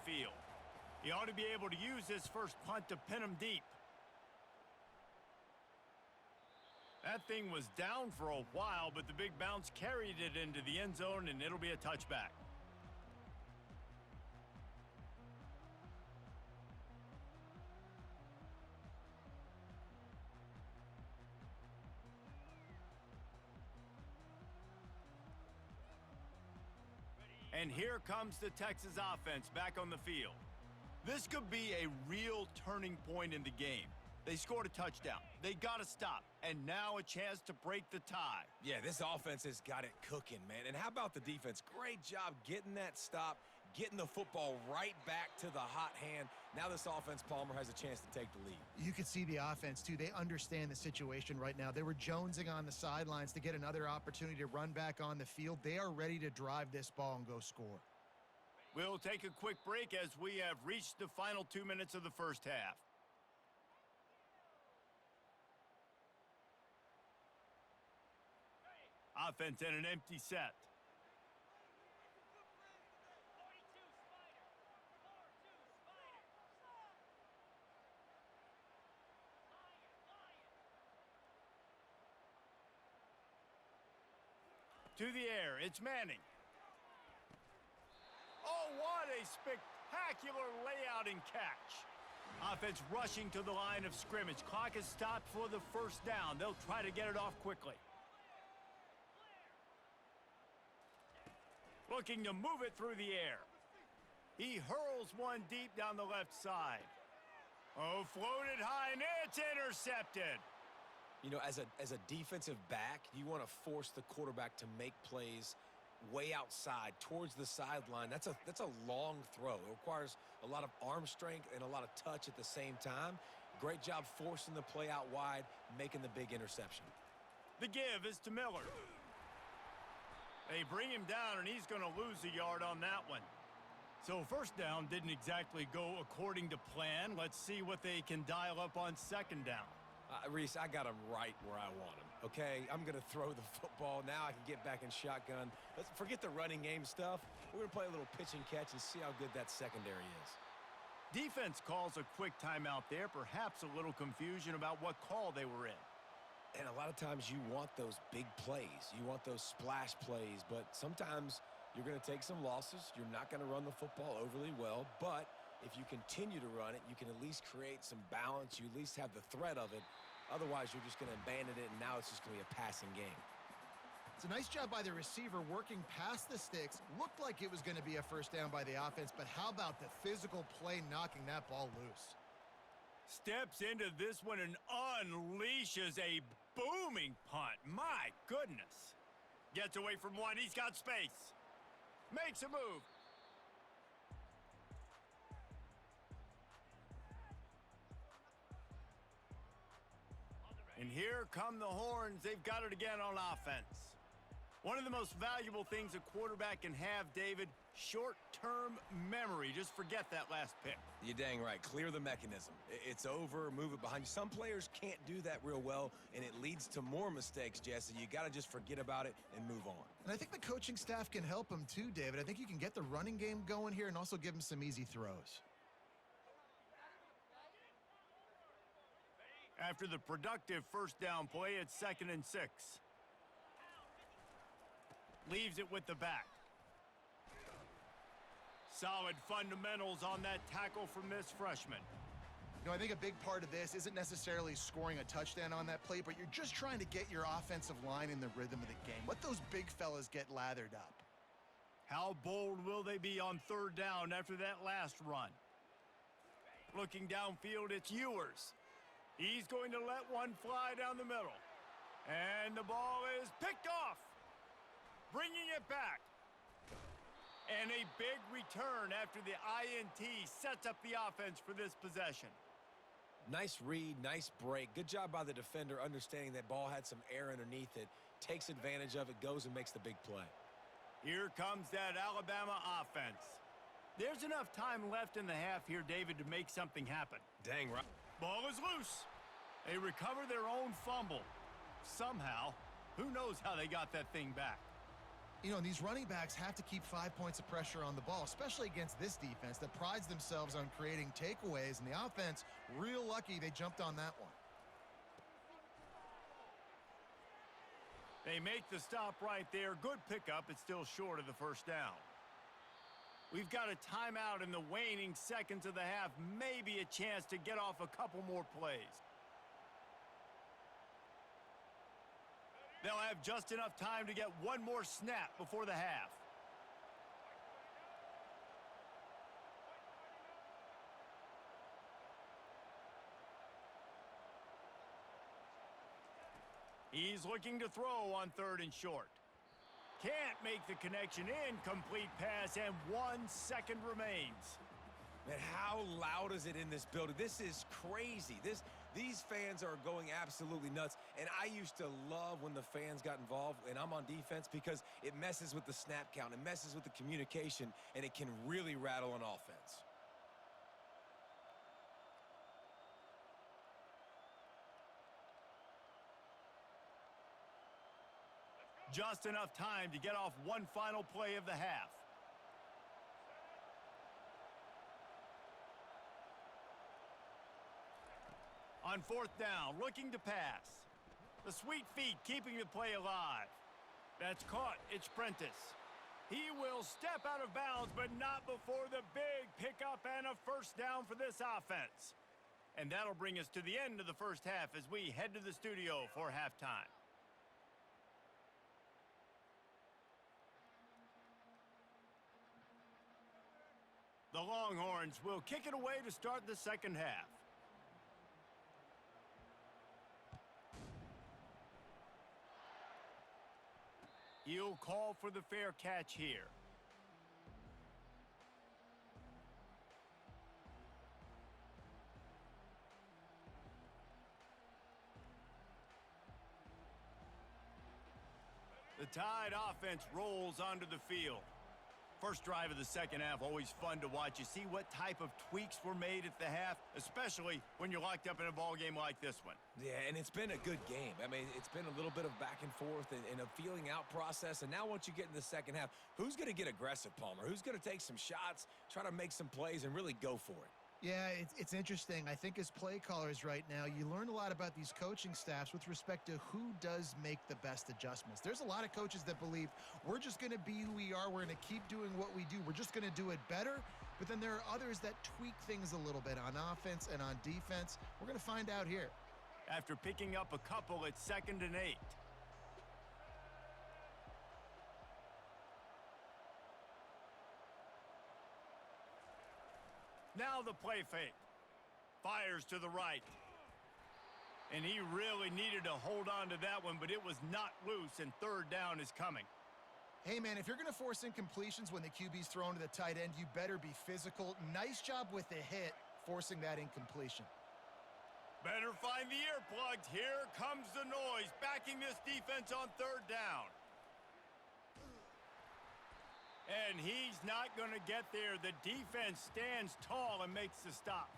field. He ought to be able to use his first punt to pin him deep. That thing was down for a while, but the big bounce carried it into the end zone, and it'll be a touchback. And here comes the Texas offense back on the field. This could be a real turning point in the game. They scored a touchdown. They got to stop. And now a chance to break the tie. Yeah, this offense has got it cooking, man. And how about the defense? Great job getting that stop, getting the football right back to the hot hand. Now this offense, Palmer, has a chance to take the lead. You could see the offense, too. They understand the situation right now. They were jonesing on the sidelines to get another opportunity to run back on the field. They are ready to drive this ball and go score. We'll take a quick break as we have reached the final 2 minutes of the first half. Offense in an empty set. To the air, it's Manning. Oh, what a spectacular layout and catch. Offense rushing to the line of scrimmage. Clock is stopped for the first down. They'll try to get it off quickly. Looking to move it through the air. He hurls one deep down the left side. Oh, floated high, and it's intercepted. You know, as a defensive back, you want to force the quarterback to make plays way outside towards the sideline. That's a long throw. It requires a lot of arm strength and a lot of touch at the same time. Great job forcing the play out wide, making the big interception. The give is to Miller. They bring him down, and he's going to lose a yard on that one. So first down didn't exactly go according to plan. Let's see what they can dial up on second down. Reese, I got him right where I want him, okay? I'm going to throw the football. Now I can get back in shotgun. Let's forget the running game stuff. We're going to play a little pitch and catch and see how good that secondary is. Defense calls a quick timeout there, perhaps a little confusion about what call they were in. And a lot of times you want those big plays. You want those splash plays, but sometimes you're going to take some losses. You're not going to run the football overly well, but if you continue to run it, you can at least create some balance. You at least have the threat of it. Otherwise, you're just going to abandon it, and now it's just going to be a passing game. It's a nice job by the receiver working past the sticks. Looked like it was going to be a first down by the offense, but how about the physical play knocking that ball loose? Steps into this one and unleashes a booming punt. My goodness. Gets away from one. He's got space. Makes a move. And here come the horns. They've got it again on offense. One of the most valuable things a quarterback can have, David, short-term memory. Just forget that last pick. You're dang right. Clear the mechanism. It's over. Move it behind you. Some players can't do that real well, and it leads to more mistakes, Jesse. You got to just forget about it and move on. And I think the coaching staff can help him too, David. I think you can get the running game going here and also give him some easy throws. After the productive first down play, it's 2nd and 6. Leaves it with the back. Solid fundamentals on that tackle from this freshman. You know, I think a big part of this isn't necessarily scoring a touchdown on that play, but you're just trying to get your offensive line in the rhythm of the game. Let those big fellas get lathered up. How bold will they be on third down after that last run? Looking downfield, it's Ewers. He's going to let one fly down the middle. And the ball is picked off. Bringing it back. And a big return after the INT sets up the offense for this possession. Nice read, nice break. Good job by the defender understanding that ball had some air underneath it, takes advantage of it, goes and makes the big play. Here comes that Alabama offense. There's enough time left in the half here, David, to make something happen. Dang right. Ball is loose. They recover their own fumble. Somehow, who knows how they got that thing back. You know, and these running backs have to keep 5 points of pressure on the ball, especially against this defense that prides themselves on creating takeaways, and the offense, real lucky they jumped on that one. They make the stop right there. Good pickup. It's still short of the first down. We've got a timeout in the waning seconds of the half. Maybe a chance to get off a couple more plays. They'll have just enough time to get one more snap before the half. He's looking to throw on 3rd and short. Can't make the connection. Incomplete pass, and 1 second remains. Man, how loud is it in this building? This is crazy. These fans are going absolutely nuts, and I used to love when the fans got involved, and I'm on defense because it messes with the snap count, it messes with the communication, and it can really rattle an offense. Just enough time to get off one final play of the half. On 4th down, looking to pass. The sweet feet keeping the play alive. That's caught. It's Prentice. He will step out of bounds, but not before the big pickup and a first down for this offense. And that'll bring us to the end of the first half as we head to the studio for halftime. The Longhorns will kick it away to start the second half. He'll call for the fair catch here. The Tide offense rolls onto the field. First drive of the second half, always fun to watch. You see what type of tweaks were made at the half, especially when you're locked up in a ball game like this one. Yeah, and it's been a good game. I mean, it's been a little bit of back and forth and a feeling out process. And now once you get in the second half, who's going to get aggressive, Palmer? Who's going to take some shots, try to make some plays, and really go for it? Yeah, it's interesting. I think as play callers right now, you learn a lot about these coaching staffs with respect to who does make the best adjustments. There's a lot of coaches that believe we're just going to be who we are. We're going to keep doing what we do. We're just going to do it better. But then there are others that tweak things a little bit on offense and on defense. We're going to find out here. After picking up a couple at 2nd and 8. Now the play fake. Fires to the right. And he really needed to hold on to that one, but it was not loose, and 3rd down is coming. Hey, man, if you're going to force incompletions when the QB's thrown to the tight end, you better be physical. Nice job with the hit, forcing that incompletion. Better find the earplugs. Here comes the noise, backing this defense on 3rd down. And he's not going to get there. The defense stands tall and makes the stop.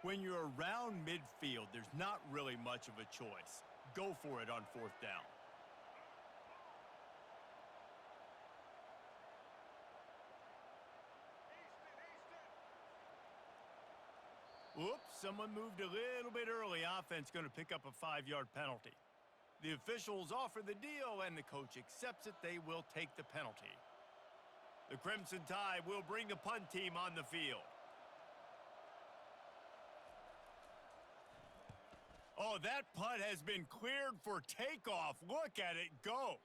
When you're around midfield, there's not really much of a choice. Go for it on 4th down. Oops, someone moved a little bit early. Offense going to pick up a 5-yard penalty. The officials offer the deal, and the coach accepts it. They will take the penalty. The Crimson Tide will bring the punt team on the field. Oh, that punt has been cleared for takeoff. Look at it go.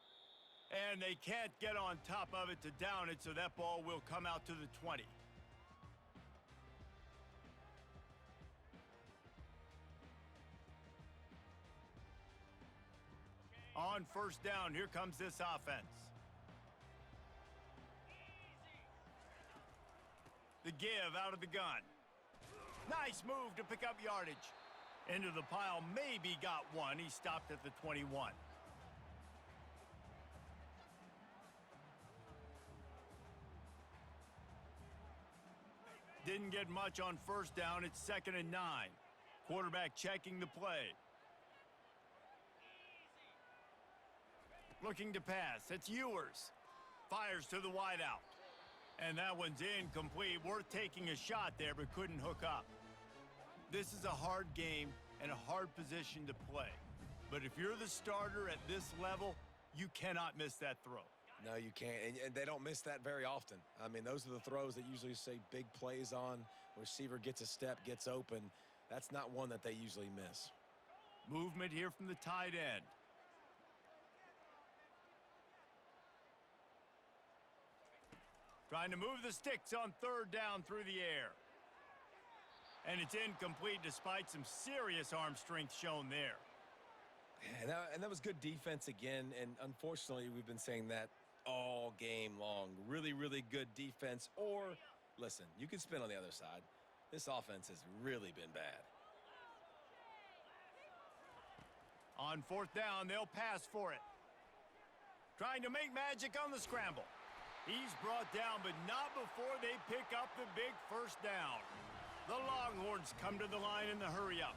And they can't get on top of it to down it, so that ball will come out to the 20. On 1st down, here comes this offense. The give out of the gun. Nice move to pick up yardage. Into the pile, maybe got one. He stopped at the 21. Didn't get much on first down. It's 2nd and 9. Quarterback checking the play. Looking to pass. It's Ewers. Fires to the wideout. And that one's incomplete. Worth taking a shot there, but couldn't hook up. This is a hard game and a hard position to play. But if you're the starter at this level, you cannot miss that throw. No, you can't, and they don't miss that very often. I mean, those are the throws that usually say big plays on. Receiver gets a step, gets open. That's not one that they usually miss. Movement here from the tight end. Trying to move the sticks on 3rd down through the air. And it's incomplete despite some serious arm strength shown there. And that was good defense again, and unfortunately, we've been saying that all game long. Really, really good defense. Or, listen, you can spin on the other side. This offense has really been bad. On 4th down, they'll pass for it. Trying to make magic on the scramble. He's brought down, but not before they pick up the big 1st down. The Longhorns come to the line in the hurry-up.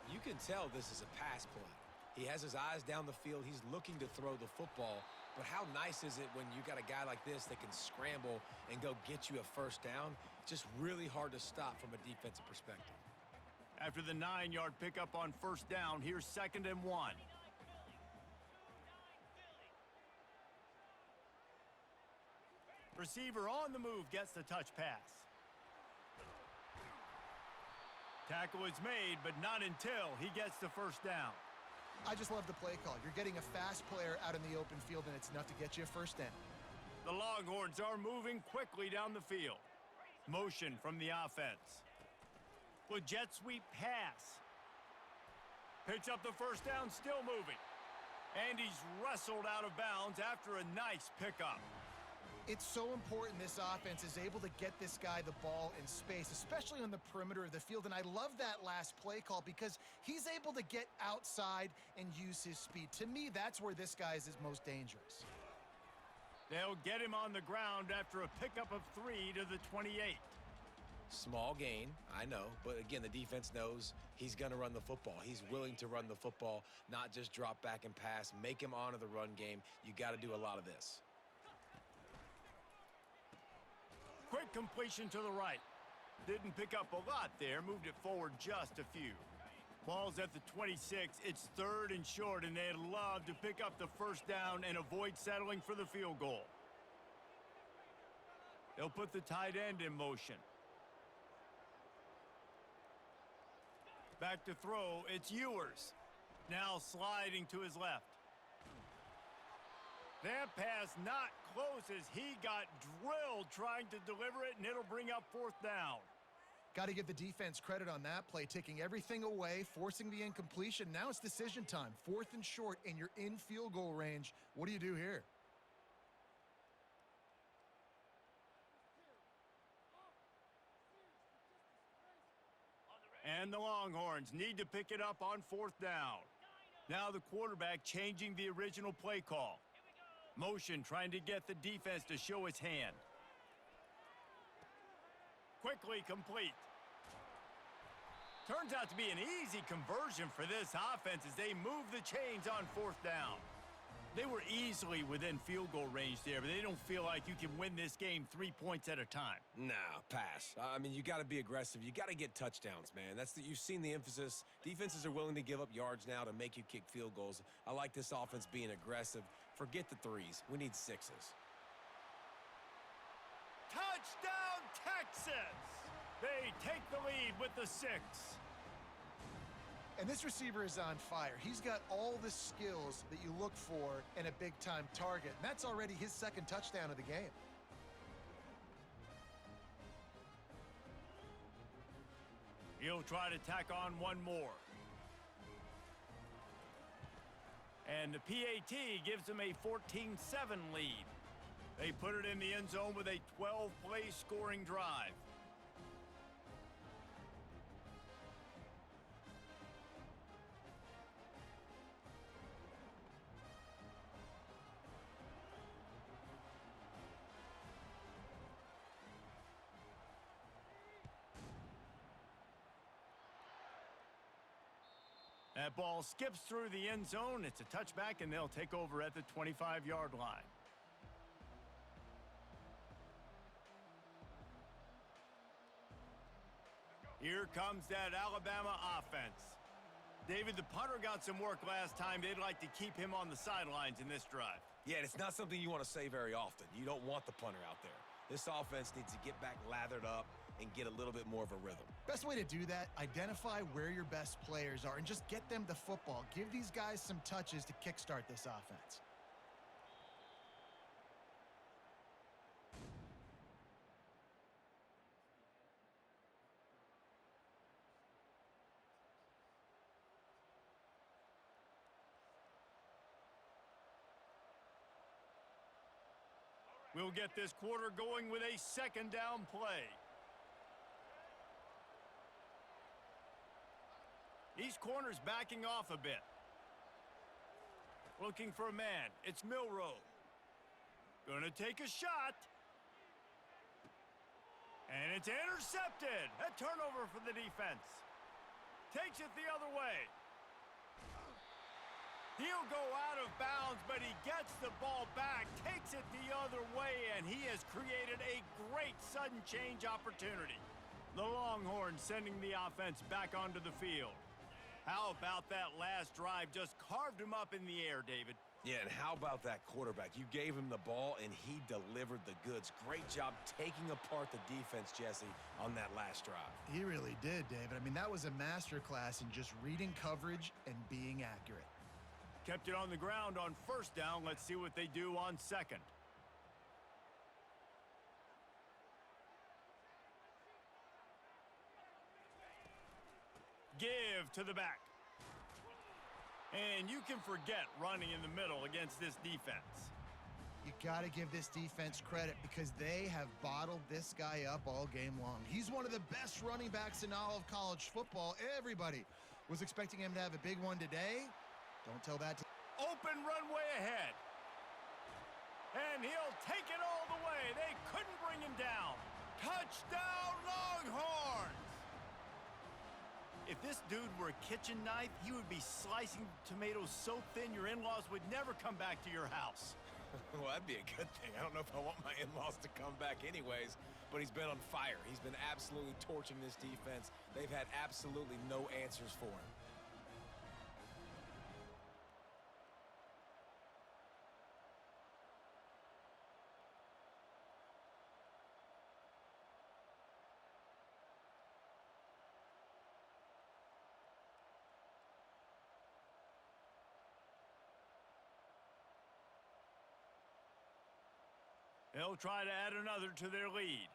You can tell this is a pass play. He has his eyes down the field. He's looking to throw the football. But how nice is it when you got a guy like this that can scramble and go get you a 1st down? Just really hard to stop from a defensive perspective. After the 9-yard pickup on 1st down, here's 2nd and 1. Receiver on the move gets the touch pass. Tackle is made, but not until he gets the 1st down. I just love the play call. You're getting a fast player out in the open field, and it's enough to get you a 1st down. The Longhorns are moving quickly down the field. Motion from the offense. With jet sweep pass. Picks up the 1st down, still moving. And he's wrestled out of bounds after a nice pickup. It's so important this offense is able to get this guy the ball in space, especially on the perimeter of the field. And I love that last play call because he's able to get outside and use his speed. To me, that's where this guy is his most dangerous. They'll get him on the ground after a pickup of 3 to the 28. Small gain, I know. But again, the defense knows he's going to run the football. He's willing to run the football, not just drop back and pass. Make him honor the run game. You got to do a lot of this. Quick completion to the right. Didn't pick up a lot there. Moved it forward just a few. Ball's at the 26. It's 3rd and short, and they'd love to pick up the 1st down and avoid settling for the field goal. They'll put the tight end in motion. Back to throw. It's Ewers. Now sliding to his left. That pass not close as he got drilled trying to deliver it, and it'll bring up 4th down. Got to give the defense credit on that play, taking everything away, forcing the incompletion. Now it's decision time. 4th and short, and you're in field goal range. What do you do here? And the Longhorns need to pick it up on 4th down. Now the quarterback changing the original play call. Motion trying to get the defense to show its hand. Quickly complete. Turns out to be an easy conversion for this offense as they move the chains on 4th down. They were easily within field goal range there, but they don't feel like you can win this game 3 points at a time. Nah, pass. I mean, you got to be aggressive. You got to get touchdowns, man. You've seen the emphasis. Defenses are willing to give up yards now to make you kick field goals. I like this offense being aggressive. Forget the 3s. We need 6s. Touchdown, Texas! They take the lead with the 6. And this receiver is on fire. He's got all the skills that you look for in a big-time target. And that's already his 2nd touchdown of the game. He'll try to tack on one more. And the PAT gives them a 14-7 lead. They put it in the end zone with a 12-play scoring drive. That ball skips through the end zone. It's a touchback, and they'll take over at the 25-yard line. Here comes that Alabama offense. David, the punter got some work last time. They'd like to keep him on the sidelines in this drive. Yeah, and it's not something you want to say very often. You don't want the punter out there. This offense needs to get back lathered up and get a little bit more of a rhythm. Best way to do that, identify where your best players are and just get them the football. Give these guys some touches to kickstart this offense. We'll get this quarter going with a second down play. These corners backing off a bit. Looking for a man. It's Milroe. Gonna take a shot. And it's intercepted. A turnover for the defense. Takes it the other way. He'll go out of bounds, but he gets the ball back, takes it the other way, and he has created a great sudden change opportunity. The Longhorns sending the offense back onto the field. How about that last drive? Just carved him up in the air, David. Yeah, and how about that quarterback? You gave him the ball, and he delivered the goods. Great job taking apart the defense, Jesse, on that last drive. He really did, David. I mean, that was a masterclass in just reading coverage and being accurate. Kept it on the ground on first down. Let's see what they do on second. Give to the back. And you can forget running in the middle against this defense. You got to give this defense credit because they have bottled this guy up all game long. He's one of the best running backs in all of college football. Everybody was expecting him to have a big one today. Don't tell that to... Open runway ahead. And he'll take it all the way. They couldn't bring him down. Touchdown, Longhorns! If this dude were a kitchen knife, he would be slicing tomatoes so thin your in-laws would never come back to your house. Well, that'd be a good thing. I don't know if I want my in-laws to come back anyways, but he's been on fire. He's been absolutely torching this defense. They've had absolutely no answers for him. They'll try to add another to their lead.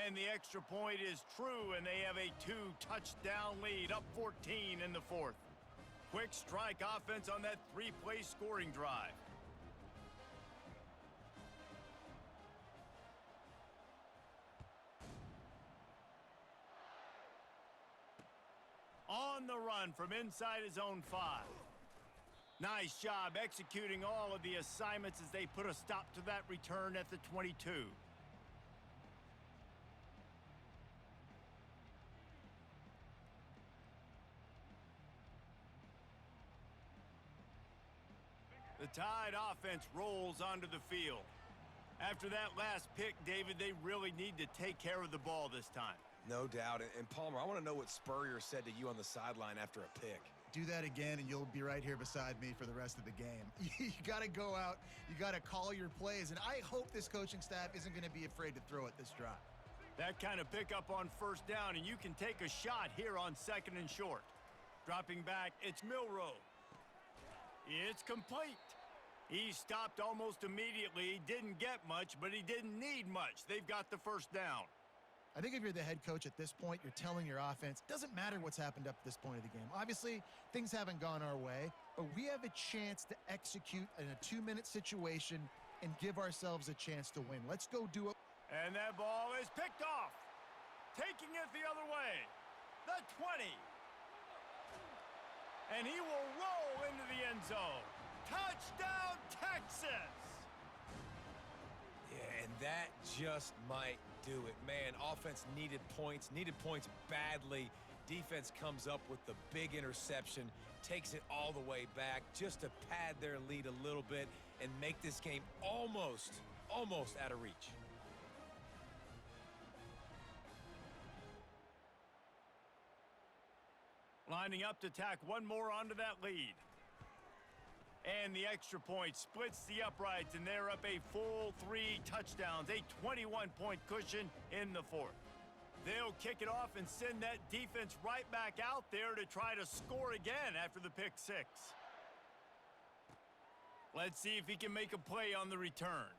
And the extra point is true, and they have a 2-touchdown lead, up 14 in the fourth. Quick strike offense on that 3-play scoring drive. On the run from inside his own 5. Nice job executing all of the assignments as they put a stop to that return at the 22. The Tide offense rolls onto the field. After that last pick, David, they really need to take care of the ball this time. No doubt. And Palmer, I want to know what Spurrier said to you on the sideline after a pick. Do that again, and you'll be right here beside me for the rest of the game. You got to go out. You got to call your plays, and I hope this coaching staff isn't going to be afraid to throw it this drive. That kind of pickup on first down, and you can take a shot here on second and short. Dropping back, it's Milroe. It's complete. He stopped almost immediately. He didn't get much, but he didn't need much. They've got the first down. I think if you're the head coach at this point, you're telling your offense, doesn't matter what's happened up to this point of the game. Obviously, things haven't gone our way, but we have a chance to execute in a 2-minute situation and give ourselves a chance to win. Let's go do it. And that ball is picked off. Taking it the other way. The 20. And he will roll into the end zone. Touchdown, Texas! Yeah, And that just might do it. Man, offense needed points badly. Defense comes up with the big interception, takes it all the way back just to pad their lead a little bit and make this game almost out of reach. Lining up to tack one more onto that lead. And the extra point splits the uprights, and they're up a full 3 touchdowns, a 21-point cushion in the fourth. They'll kick it off and send that defense right back out there to try to score again after the pick 6. Let's see if he can make a play on the return.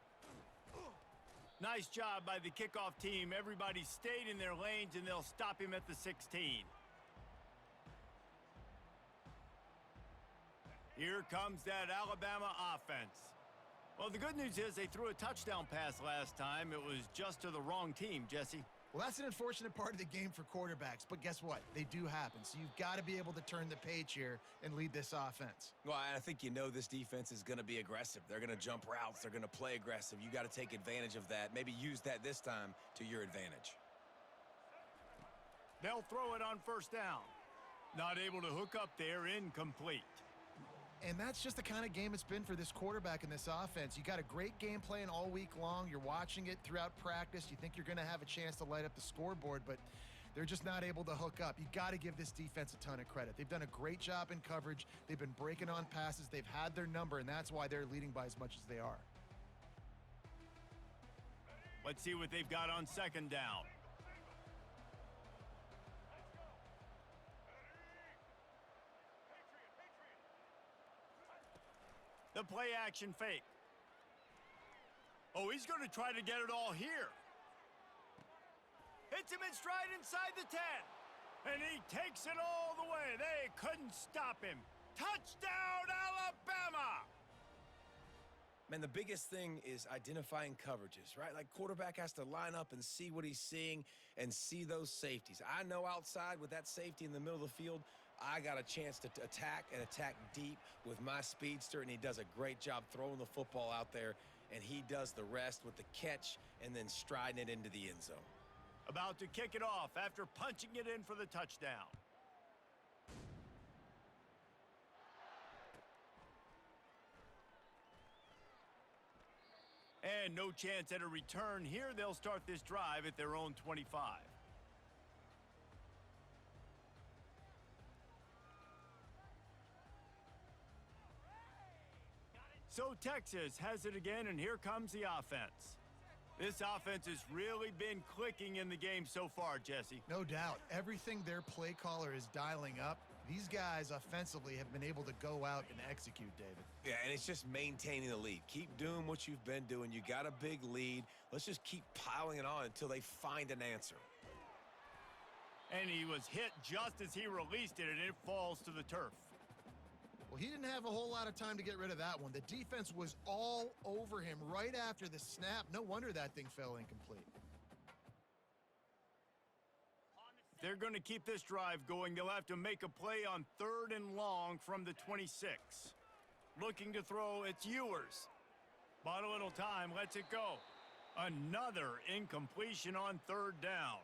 Nice job by the kickoff team. Everybody stayed in their lanes, and they'll stop him at the 16. Here comes that Alabama offense. Well, the good news is they threw a touchdown pass last time. It was just to the wrong team, Jesse. Well, that's an unfortunate part of the game for quarterbacks, but guess what? They do happen. So you've got to be able to turn the page here and lead this offense. Well, I think you know this defense is going to be aggressive. They're going to jump routes. They're going to play aggressive. You got to take advantage of that. Maybe use that this time to your advantage. They'll throw it on first down. Not able to hook up there, incomplete. And that's just the kind of game it's been for this quarterback in this offense. You got a great game plan all week long. You're watching it throughout practice. You think you're going to have a chance to light up the scoreboard, but they're just not able to hook up. You got to give this defense a ton of credit. They've done a great job in coverage. They've been breaking on passes. They've had their number, and that's why they're leading by as much as they are. Let's see what they've got on second down. The play action fake. Oh, he's going to try to get it all here. Hits him in stride inside the 10. And he takes it all the way. They couldn't stop him. Touchdown, Alabama! Man, the biggest thing is identifying coverages, right? Like, quarterback has to line up and see what he's seeing and see those safeties. I know outside with that safety in the middle of the field, I got a chance to attack and attack deep with my speedster, and he does a great job throwing the football out there, and he does the rest with the catch and then striding it into the end zone. About to kick it off after punching it in for the touchdown. And no chance at a return here. They'll start this drive at their own 25. So Texas has it again, and here comes the offense. This offense has really been clicking in the game so far, Jesse. No doubt. Everything their play caller is dialing up, these guys offensively have been able to go out and execute, David. Yeah, and it's just maintaining the lead. Keep doing what you've been doing. You got a big lead. Let's just keep piling it on until they find an answer. And he was hit just as he released it, and it falls to the turf. Well, he didn't have a whole lot of time to get rid of that one. The defense was all over him right after the snap. No wonder that thing fell incomplete. They're going to keep this drive going. They'll have to make a play on 3rd and long from the 26. Looking to throw, it's Ewers. Bought a little time, lets it go. Another incompletion on 3rd down.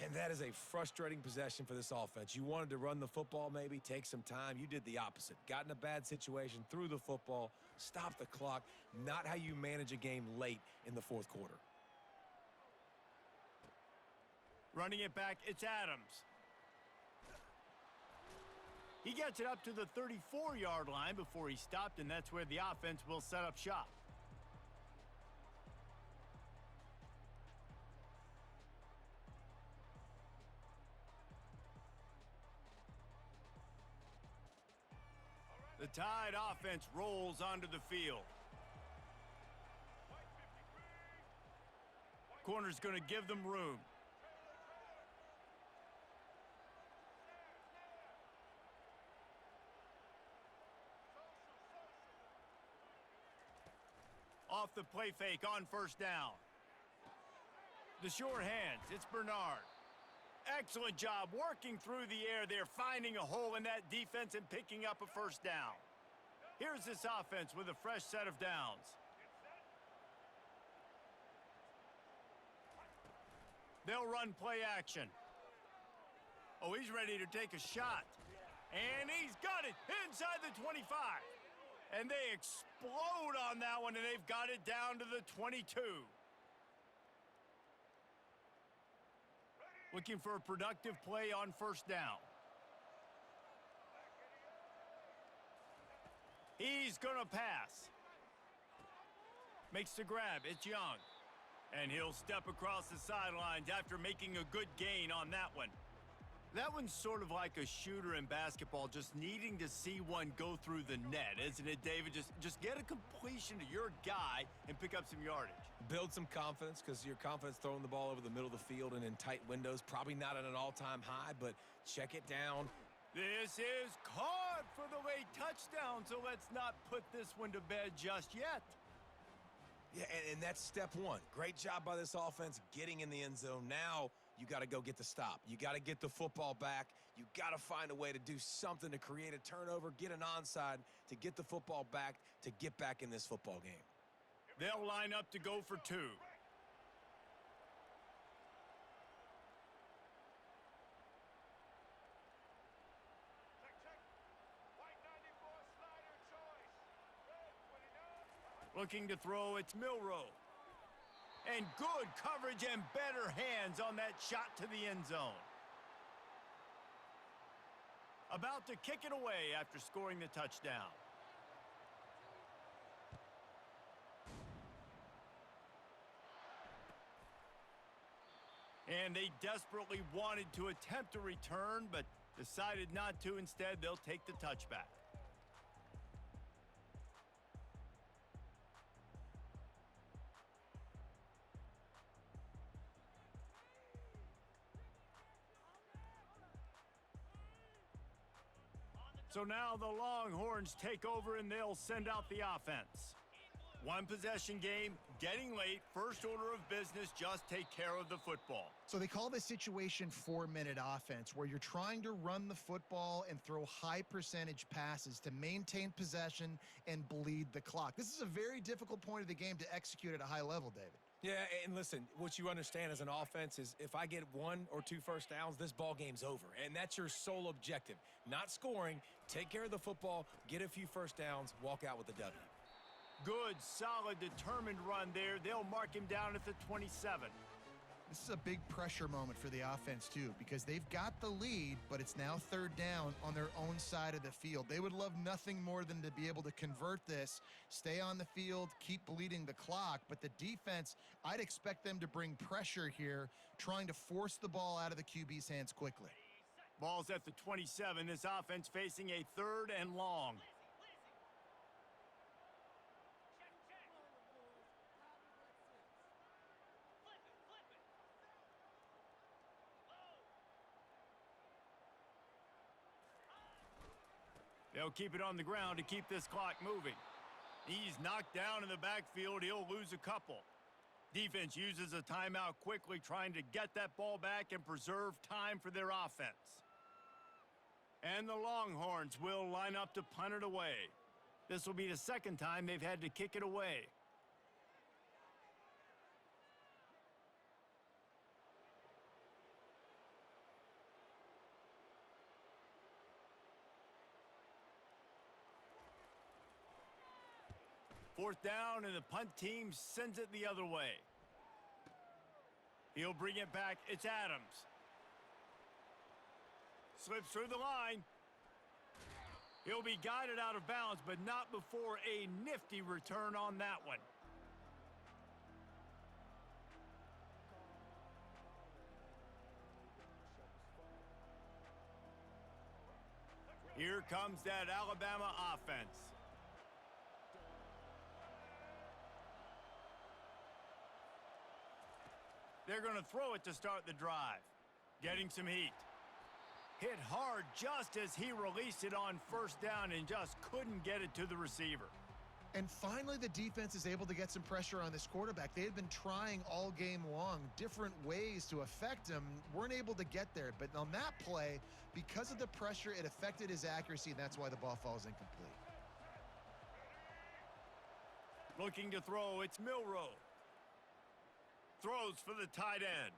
And that is a frustrating possession for this offense. You wanted to run the football, maybe take some time. You did the opposite. Got in a bad situation, threw the football, stopped the clock. Not how you manage a game late in the fourth quarter. Running it back, it's Adams. He gets it up to the 34-yard line before he stopped, and that's where the offense will set up shop. The Tide offense rolls onto the field. Corner's going to give them room. Off the play fake on 1st down. The short hands, it's Bernard. Excellent job working through the air there, finding a hole in that defense and picking up a 1st down. Here's this offense with a fresh set of downs. They'll run play action. Oh, he's ready to take a shot. And he's got it inside the 25. And they explode on that one, and they've got it down to the 22. Looking for a productive play on first down. He's going to pass. Makes the grab. It's Young. And he'll step across the sidelines after making a good gain on that one. That one's sort of like a shooter in basketball, just needing to see one go through the net, isn't it, David? Just get a completion to your guy and pick up some yardage. Build some confidence, because your confidence throwing the ball over the middle of the field and in tight windows, probably not at an all-time high, but check it down. This is caught for the late touchdown, so let's not put this one to bed just yet. Yeah, and that's step one. Great job by this offense getting in the end zone. Now you got to go get the stop. You got to get the football back. You got to find a way to do something to create a turnover, get an onside, to get the football back, to get back in this football game. They'll line up to go for two. Looking to throw, it's Milroe. And good coverage and better hands on that shot to the end zone. About to kick it away after scoring the touchdown. And they desperately wanted to attempt a return, but decided not to. Instead, they'll take the touchback. So now the Longhorns take over and they'll send out the offense. One possession game, getting late, first order of business, just take care of the football. So they call this situation 4-minute offense, where you're trying to run the football and throw high percentage passes to maintain possession and bleed the clock. This is a very difficult point of the game to execute at a high level, David. Yeah, and listen, what you understand as an offense is if I get 1 or 2 first downs, this ball game's over. And that's your sole objective. Not scoring, take care of the football, get a few first downs, walk out with a W. Good, solid, determined run there. They'll mark him down at the 27. This is a big pressure moment for the offense, too, because they've got the lead, but it's now third down on their own side of the field. They would love nothing more than to be able to convert this, stay on the field, keep bleeding the clock. But the defense, I'd expect them to bring pressure here, trying to force the ball out of the QB's hands quickly. Ball's at the 27. This offense facing a third and long. They'll keep it on the ground to keep this clock moving. He's knocked down in the backfield. He'll lose a couple. Defense uses a timeout quickly, trying to get that ball back and preserve time for their offense. And the Longhorns will line up to punt it away. This will be the second time they've had to kick it away. Fourth down, and the punt team sends it the other way. He'll bring it back. It's Adams. Slips through the line. He'll be guided out of bounds, but not before a nifty return on that one. Here comes that Alabama offense. They're going to throw it to start the drive. Getting some heat. Hit hard just as he released it on first down and just couldn't get it to the receiver. And finally, the defense is able to get some pressure on this quarterback. They had been trying all game long different ways to affect him, weren't able to get there. But on that play, because of the pressure, it affected his accuracy, and that's why the ball falls incomplete. Looking to throw, it's Milroe. Throws for the tight end.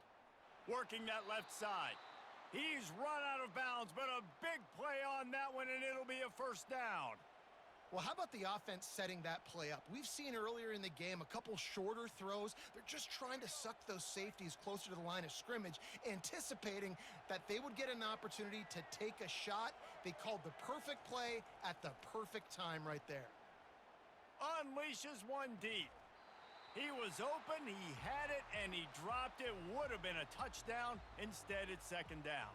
working that left side. He's run out of bounds, but a big play on that one, and it'll be a first down. Well, how about the offense setting that play up? We've seen earlier in the game a couple shorter throws. They're just trying to suck those safeties closer to the line of scrimmage, anticipating that they would get an opportunity to take a shot. They called the perfect play at the perfect time right there. Unleashes one deep. He was open, he had it, and he dropped it. Would have been a touchdown. Instead, it's second down.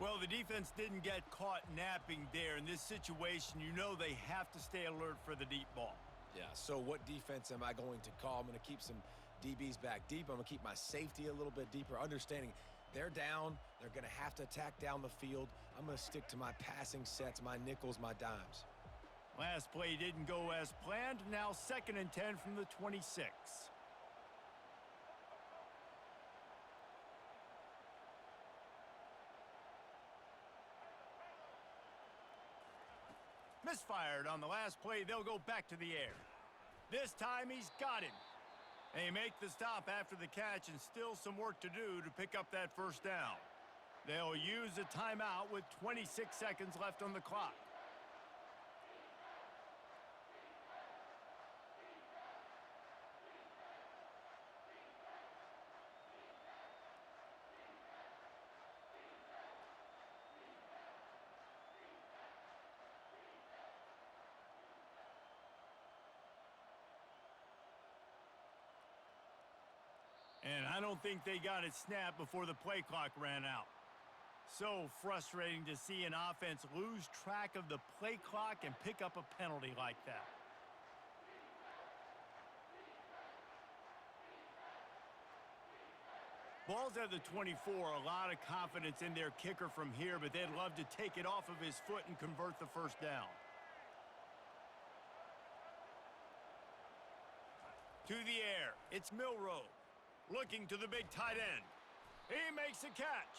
Well, the defense didn't get caught napping there. In this situation, you know they have to stay alert for the deep ball. Yeah, so what defense am I going to call? I'm going to keep some DBs back deep. I'm going to keep my safety a little bit deeper, understanding they're down. They're going to have to attack down the field. I'm going to stick to my passing sets, my nickels, my dimes. Last play didn't go as planned. Now 2nd and 10 from the 26. Misfired on the last play. They'll go back to the air. This time he's got him. They make the stop after the catch, and still some work to do to pick up that first down. They'll use a timeout with 26 seconds left on the clock. And I don't think they got it snapped before the play clock ran out. So frustrating to see an offense lose track of the play clock and pick up a penalty like that. Ball's at the 24. A lot of confidence in their kicker from here, but they'd love to take it off of his foot and convert the first down. To the air. It's Milroe. Looking to the big tight end. He makes a catch.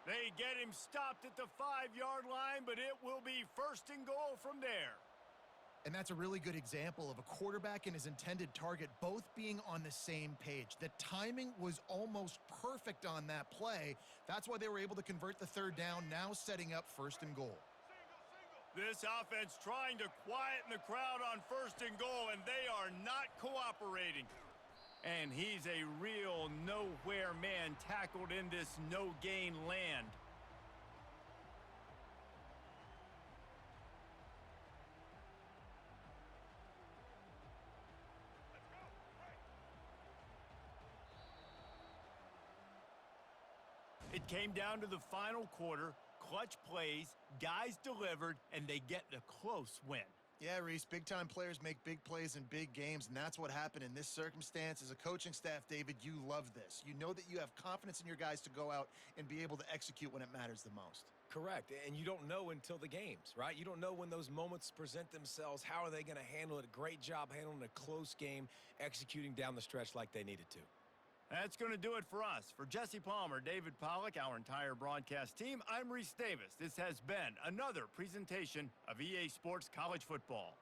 They get him stopped at the 5-yard line, but it will be 1st and goal from there. And that's a really good example of a quarterback and his intended target both being on the same page. The timing was almost perfect on that play. That's why they were able to convert the 3rd down, now setting up 1st and goal. This offense trying to quieten the crowd on 1st and goal, and they are not cooperating. And he's a real nowhere man tackled in this no-gain land. It came down to the final quarter. Clutch plays, guys delivered, and they get the close win. Yeah, Reese, big-time players make big plays in big games, and that's what happened in this circumstance. As a coaching staff, David, you love this. You know that you have confidence in your guys to go out and be able to execute when it matters the most. Correct, and you don't know until the games, right? You don't know when those moments present themselves. How are they going to handle it? Great job handling a close game, executing down the stretch like they needed to. That's going to do it for us. For Jesse Palmer, David Pollack, our entire broadcast team, I'm Reese Davis. This has been another presentation of EA Sports College Football.